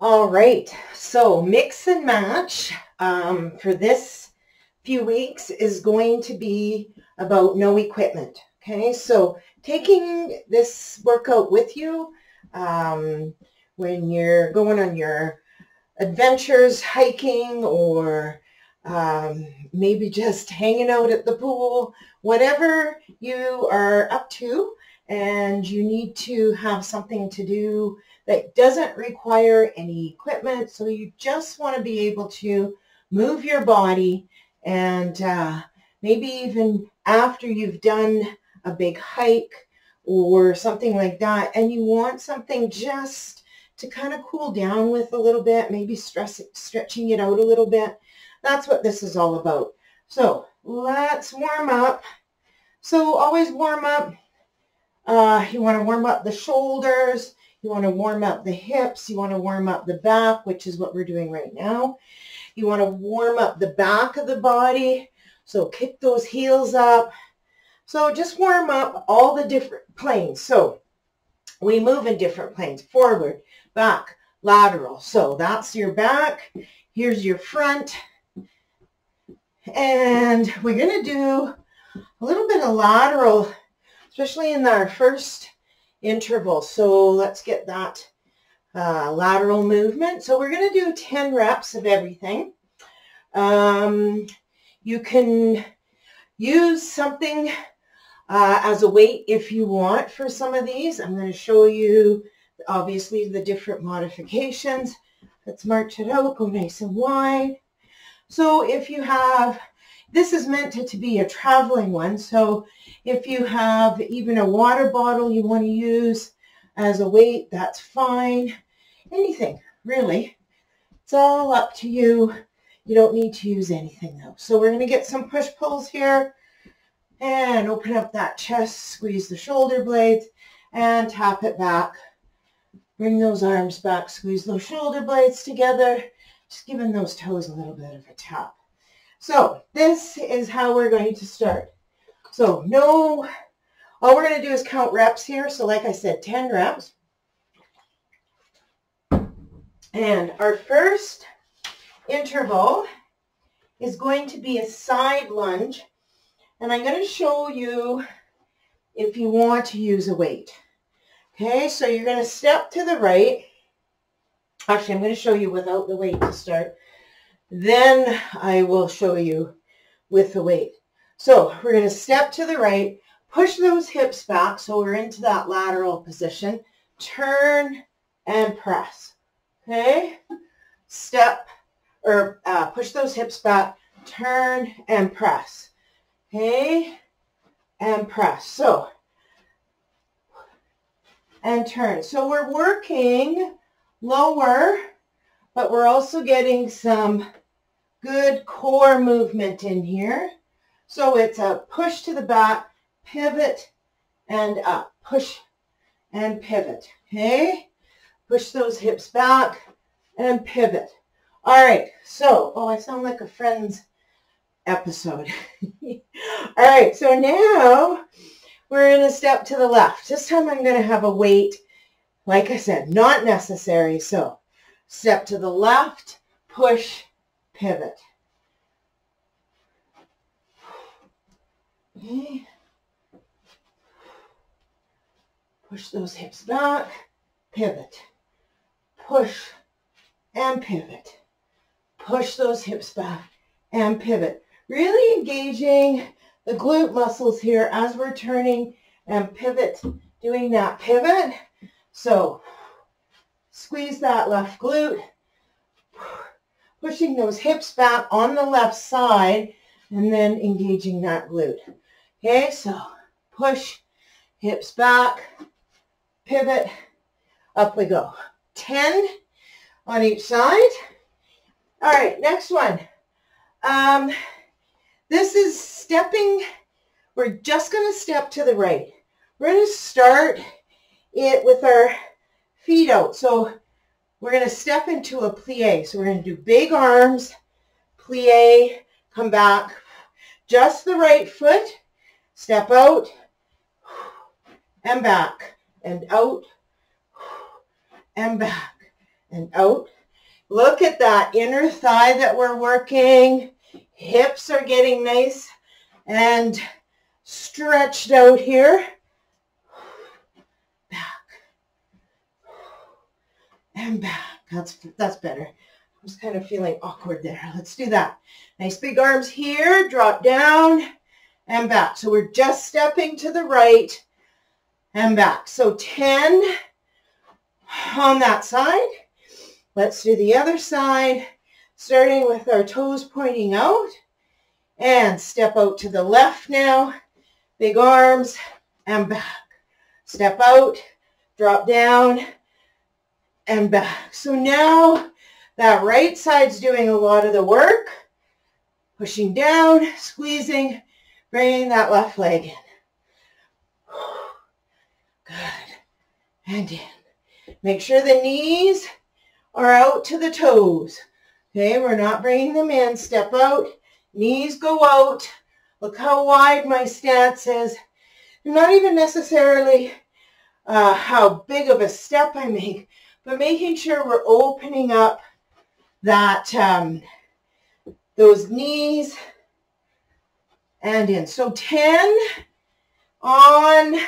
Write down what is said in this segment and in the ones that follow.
All right, so mix and match for this few weeks is going to be about no equipment. Okay, so taking this workout with you when you're going on your adventures, hiking, or maybe just hanging out at the pool, whatever you are up to, and you need to have something to do that doesn't require any equipment. So you just want to be able to move your body, and maybe even after you've done a big hike or something like that, and you want something just to kind of cool down with a little bit, maybe stretching it out a little bit. That's what this is all about. So let's warm up. So always warm up. You want to warm up the shoulders. You want to warm up the hips. You want to warm up the back, which is what we're doing right now. You want to warm up the back of the body. So kick those heels up. So just warm up all the different planes. So we move in different planes: forward, back, lateral. So that's your back. Here's your front. And we're going to do a little bit of lateral, especially in our first interval. So let's get that lateral movement. So we're going to do 10 reps of everything. You can use something as a weight if you want for some of these. I'm going to show you, obviously, the different modifications. Let's march it out, go nice and wide. So if you have, this is meant to be a traveling one, so if you have even a water bottle you want to use as a weight, that's fine. Anything, really. It's all up to you. You don't need to use anything though. So we're going to get some push-pulls here and open up that chest, squeeze the shoulder blades, and tap it back. Bring those arms back, squeeze those shoulder blades together, just giving those toes a little bit of a tap. So this is how we're going to start. So all we're going to do is count reps here. So like I said, 10 reps. And our first interval is going to be a side lunge. And I'm going to show you if you want to use a weight. Okay, so you're going to step to the right. Actually, I'm going to show you without the weight to start. Then I will show you with the weight. So we're going to step to the right, push those hips back so we're into that lateral position. Turn and press. Okay? Step or push those hips back, turn and press. Okay? And press. So, and turn. So we're working lower, but we're also getting some good core movement in here. So it's a push to the back, pivot, and up. Push and pivot. Okay? Push those hips back and pivot. All right. So, I sound like a Friends episode. All right. So now we're going to step to the left. This time I'm going to have a weight. Like I said, not necessary. So step to the left, push, pivot. Okay. Push those hips back, pivot. Push and pivot. Push those hips back and pivot. Really engaging the glute muscles here as we're turning and pivot, doing that pivot. So squeeze that left glute, pushing those hips back on the left side, and then engaging that glute. Okay, so push, hips back, pivot, up we go. 10 on each side. All right, next one. This is stepping. We're just going to step to the right. We're going to start it with our feet out. So we're going to step into a plie. So we're going to do big arms, plie, come back, just the right foot, step out, and back, and out, and back, and out. Look at that inner thigh that we're working. Hips are getting nice and stretched out here. Back and back. That's better. I was kind of feeling awkward there. Let's do that. Nice big arms here. Drop down and back. So we're just stepping to the right and back. So 10 on that side. Let's do the other side, starting with our toes pointing out. And step out to the left now. Big arms and back. Step out, drop down, and back. So now that right side's doing a lot of the work. Pushing down, squeezing, bringing that left leg in. Good. And in. Make sure the knees are out to the toes. Okay, we're not bringing them in. Step out, knees go out. Look how wide my stance is. Not even necessarily how big of a step I make, but making sure we're opening up that those knees and in. So 10 on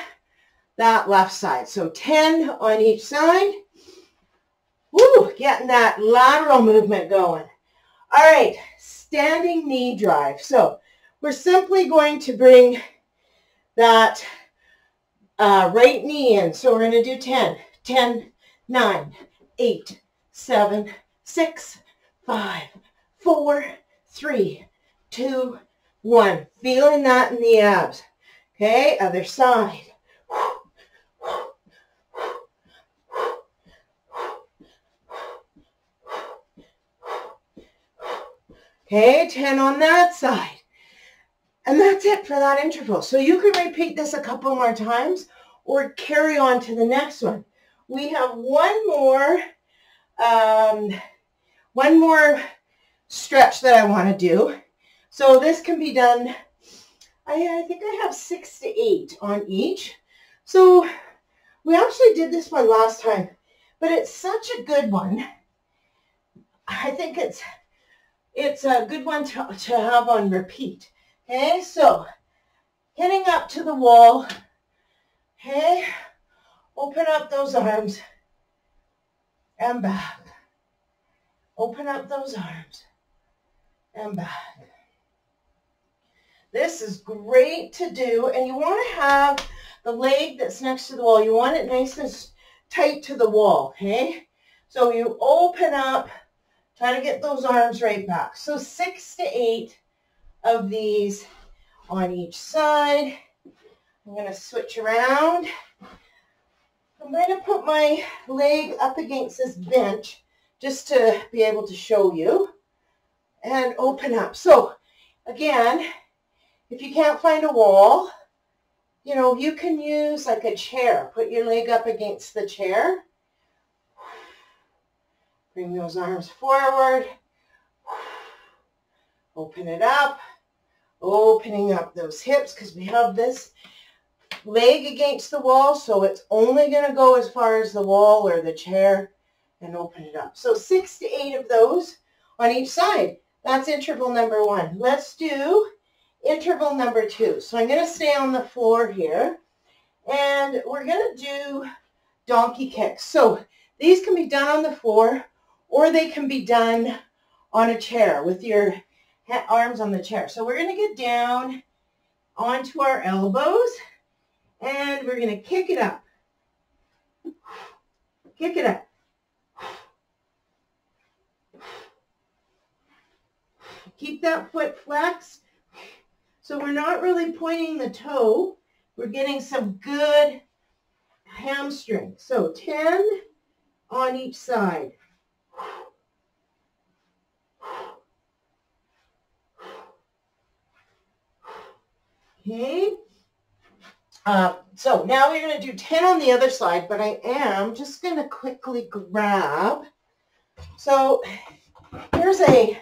that left side. So 10 on each side. Woo, getting that lateral movement going. All right, standing knee drive. So we're simply going to bring that right knee in. So we're going to do 10, 10, 9, 8, 7, 6, 5, 4, 3, 2, 1. Feeling that in the abs. Okay, other side. Okay, 10 on that side. And that's it for that interval. So you can repeat this a couple more times or carry on to the next one. We have one more stretch that I want to do. So this can be done, I think I have 6 to 8 on each. So we actually did this one last time, but it's such a good one. I think it's a good one to have on repeat. Okay, so getting up to the wall. Okay, open up those arms and back. Open up those arms and back. This is great to do, and you want to have the leg that's next to the wall. You want it nice and tight to the wall, okay? So you open up, try to get those arms right back. So 6 to 8 of these on each side. I'm going to switch around. I'm going to put my leg up against this bench just to be able to show you and open up. So again, if you can't find a wall, you know, you can use like a chair. Put your leg up against the chair. Bring those arms forward. Open it up. Opening up those hips because we have this leg against the wall, so it's only going to go as far as the wall or the chair, and open it up. So 6 to 8 of those on each side. That's interval number 1. Let's do interval number 2. So I'm going to stay on the floor here, and we're going to do donkey kicks. So these can be done on the floor, or they can be done on a chair with your arms on the chair. So we're going to get down onto our elbows, and we're going to kick it up. Kick it up. Keep that foot flexed. So we're not really pointing the toe. We're getting some good hamstring. So 10 on each side. Okay. So now we're going to do 10 on the other side, but I am just going to quickly grab. So here's a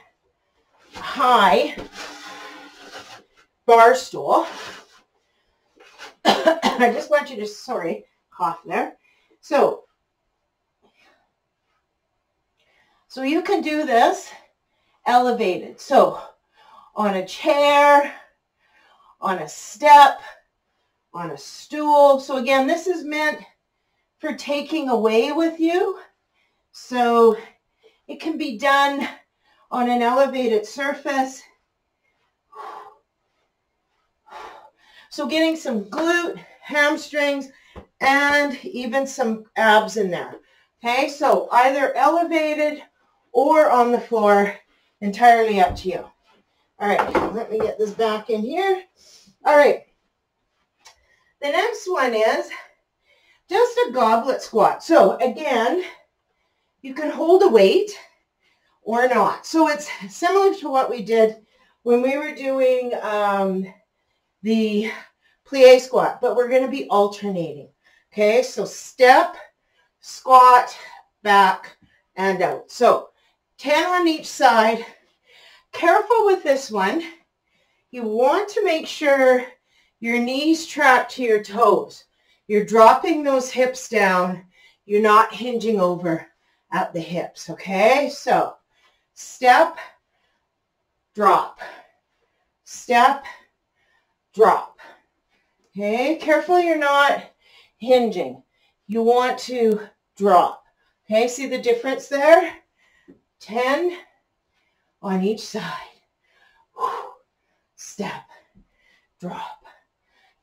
high bar stool. I just want you to, sorry, cough there. So So you can do this elevated. So on a chair, on a step, on a stool. So again, this is meant for taking away with you. So it can be done on an elevated surface. So getting some glute, hamstrings, and even some abs in there. Okay, so either elevated or on the floor, entirely up to you. All right, let me get this back in here. All right, the next one is just a goblet squat. So again, you can hold a weight or not. So it's similar to what we did when we were doing the plie squat, but we're going to be alternating. Okay, so step, squat, back, and out. So 10 on each side. Careful with this one. You want to make sure your knees track to your toes. You're dropping those hips down. You're not hinging over at the hips, okay? So step, drop, step, drop. Okay, careful you're not hinging. You want to drop. Okay, see the difference there? 10 on each side. Step, drop.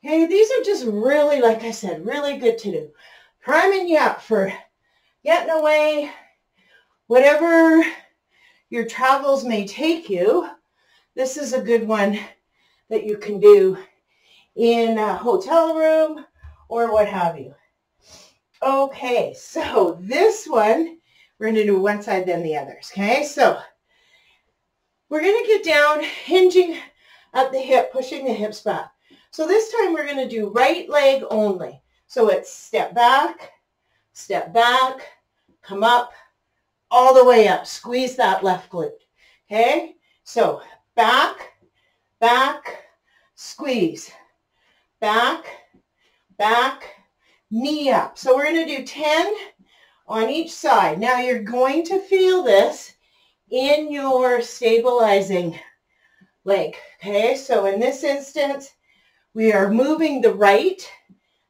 Okay, these are just really, like I said, really good to do. Priming you up for getting away, whatever your travels may take you. This is a good one that you can do in a hotel room or what have you. Okay, so this one, we're going to do one side then the others. Okay, so we're going to get down, hinging at the hip, pushing the hips back. So this time we're going to do right leg only. So it's step back, come up, all the way up. Squeeze that left glute. Okay, so back, back, squeeze. Back, back, knee up. So we're going to do 10 on each side. Now you're going to feel this in your stabilizing leg. Okay, so in this instance, we are moving the right,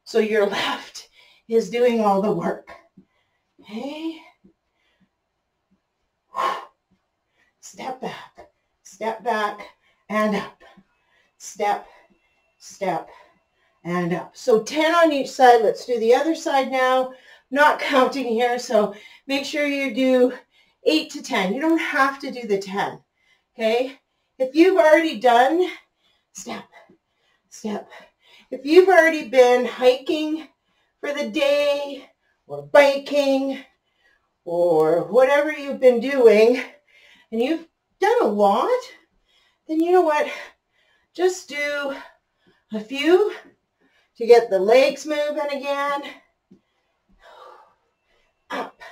so your left is doing all the work. Okay. Step back, and up. Step, step, and up. So 10 on each side. Let's do the other side now. Not counting here, so make sure you do 8 to 10. You don't have to do the 10. Okay? If you've already done step, step. If you've already been hiking for the day or biking or whatever you've been doing and you've done a lot, then you know what? Just do a few to get the legs moving again. Up.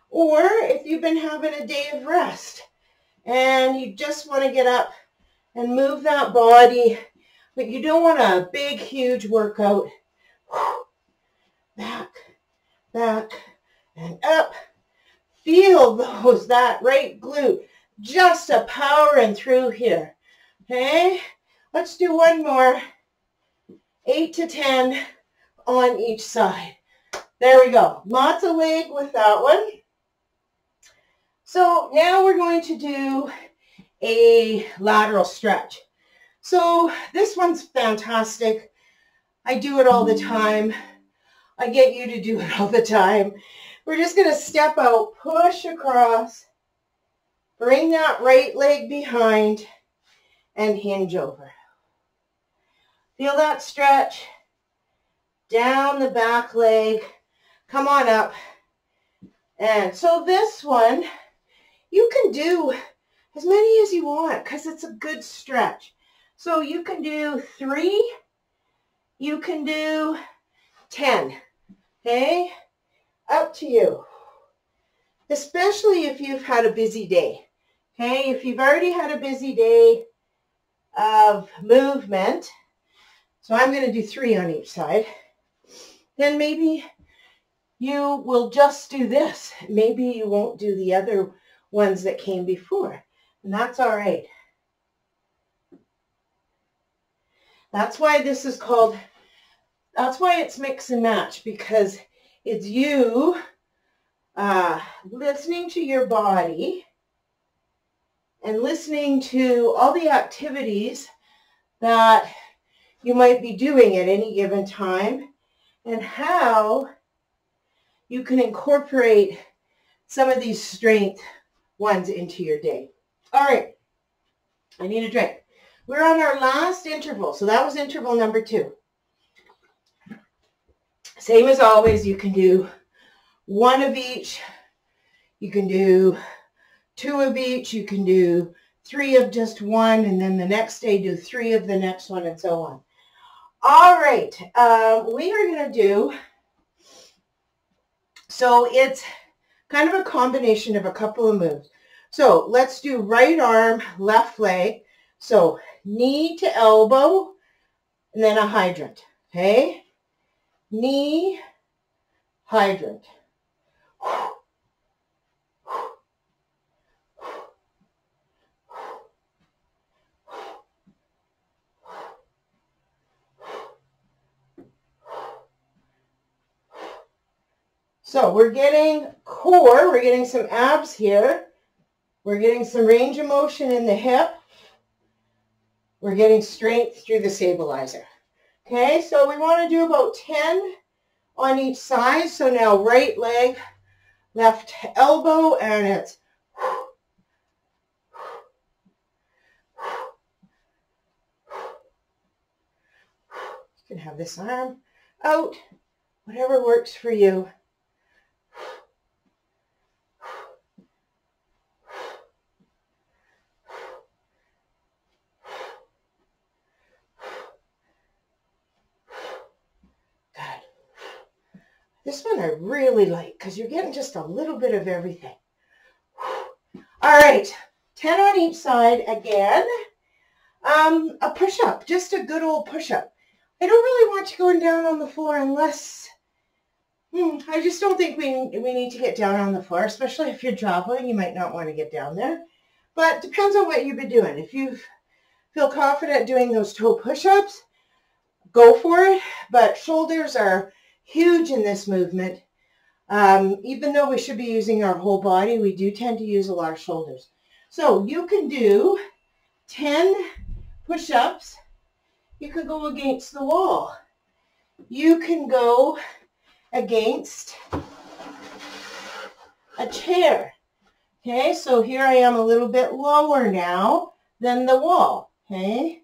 Or if you've been having a day of rest and you just want to get up and move that body, but you don't want a big, huge workout. Back, back, and up. Feel that right glute just a powering through here. Okay, let's do one more. 8 to 10 on each side. There we go. Lots of leg with that one. So now we're going to do a lateral stretch. So this one's fantastic. I do it all the time. I get you to do it all the time. We're just going to step out, push across, bring that right leg behind, and hinge over. Feel that stretch down the back leg. Come on up. And so this one, you can do as many as you want because it's a good stretch. So you can do 3, you can do 10, okay? Up to you. Especially if you've had a busy day, okay? If you've already had a busy day of movement, so I'm going to do 3 on each side, then maybe you will just do this. Maybe you won't do the other ones that came before, and that's all right. That's why this is called, that's why it's mix and match, because it's you listening to your body and listening to all the activities that you might be doing at any given time and how you can incorporate some of these strength ones into your day. All right, I need a drink. We're on our last interval, so that was interval number 2. Same as always, you can do 1 of each, you can do 2 of each, you can do 3 of just one, and then the next day do 3 of the next one, and so on. All right, we are going to do, so it's kind of a combination of a couple of moves. So let's do right arm, left leg. So knee to elbow, and then a hydrant, okay? Knee, hydrant. So we're getting core, we're getting some abs here. We're getting some range of motion in the hip. We're getting strength through the stabilizer. Okay, so we want to do about 10 on each side. So now right leg, left elbow, and it's you can have this arm out, whatever works for you. This one I really like because you're getting just a little bit of everything. All right, 10 on each side again. A push-up, just a good old push-up. I don't really want you going down on the floor unless, I just don't think we need to get down on the floor, especially if you're traveling. You might not want to get down there. But it depends on what you've been doing. If you feel confident doing those toe push-ups, go for it. But shoulders are huge in this movement. Even though we should be using our whole body, we do tend to use a lot of shoulders. So you can do 10 push-ups. You can go against the wall. You can go against a chair. Okay, so here I am a little bit lower now than the wall. Okay,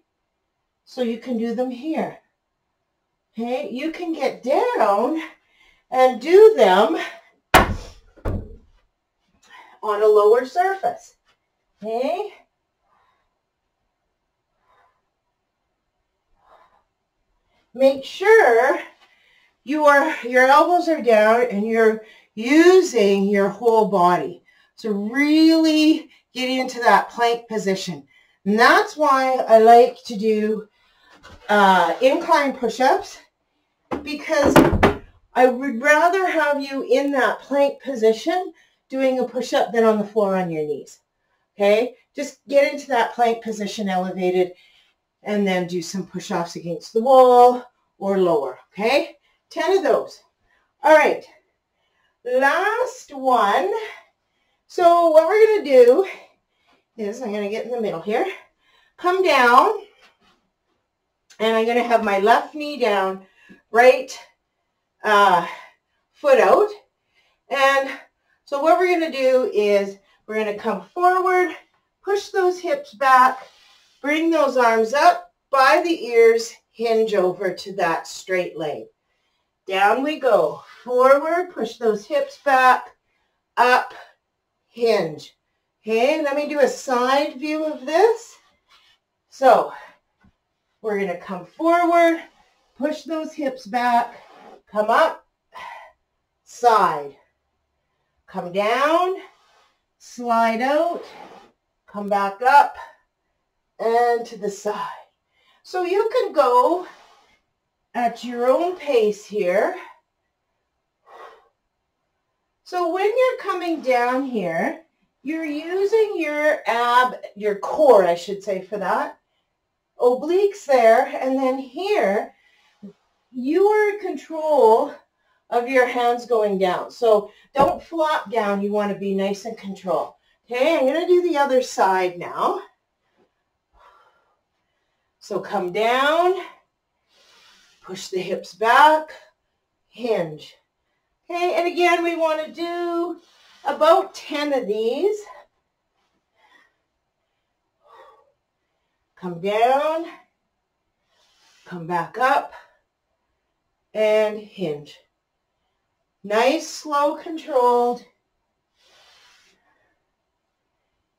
so you can do them here. Okay, you can get down and do them on a lower surface. Okay. Make sure your elbows are down and you're using your whole body. So really get into that plank position. And that's why I like to do incline push-ups, because I would rather have you in that plank position doing a push-up than on the floor on your knees. Okay? Just get into that plank position elevated and then do some push-ups against the wall or lower. Okay? 10 of those. All right. Last one. So what we're going to do is I'm going to get in the middle here. Come down. And I'm going to have my left knee down, right foot out. And so what we're going to do is we're going to come forward, push those hips back, bring those arms up by the ears, hinge over to that straight leg. Down we go. Forward, push those hips back, up, hinge. Okay, let me do a side view of this. So we're going to come forward, push those hips back, come up, side. Come down, slide out, come back up, and to the side. So you can go at your own pace here. So when you're coming down here, you're using your core, I should say, for that. Obliques there, and then here, you are in control of your hands going down. So don't flop down. You want to be nice and control. Okay, I'm going to do the other side now. So come down, push the hips back, hinge. Okay, and again, we want to do about 10 of these. Come down, come back up, and hinge. Nice, slow, controlled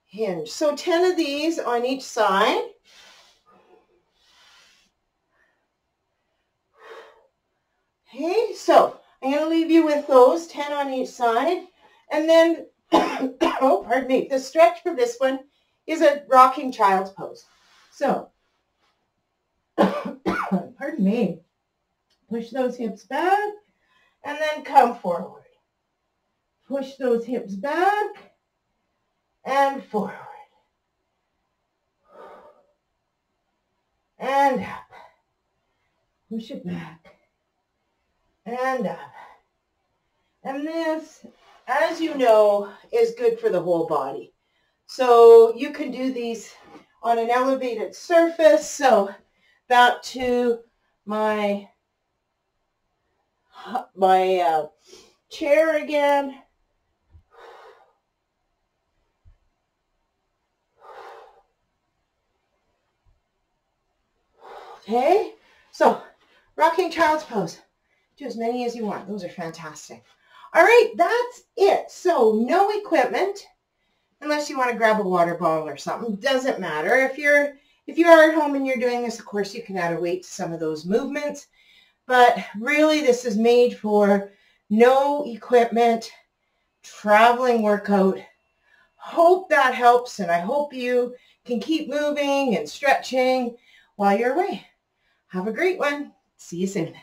hinge. So 10 of these on each side. Okay, so I'm going to leave you with those 10 on each side. And then, oh, pardon me, the stretch for this one is a rocking child's pose. So, pardon me, push those hips back and then come forward. Push those hips back and forward. And up. Push it back. And up. And this, as you know, is good for the whole body. So you can do these on an elevated surface. So back to my chair again. Okay, so rocking child's pose. Do as many as you want. Those are fantastic. All right, that's it. So no equipment, unless you want to grab a water bottle or something. Doesn't matter. If you are at home and you're doing this, of course, you can add a weight to some of those movements. But really, this is made for no equipment, traveling workout. Hope that helps, and I hope you can keep moving and stretching while you're away. Have a great one. See you soon.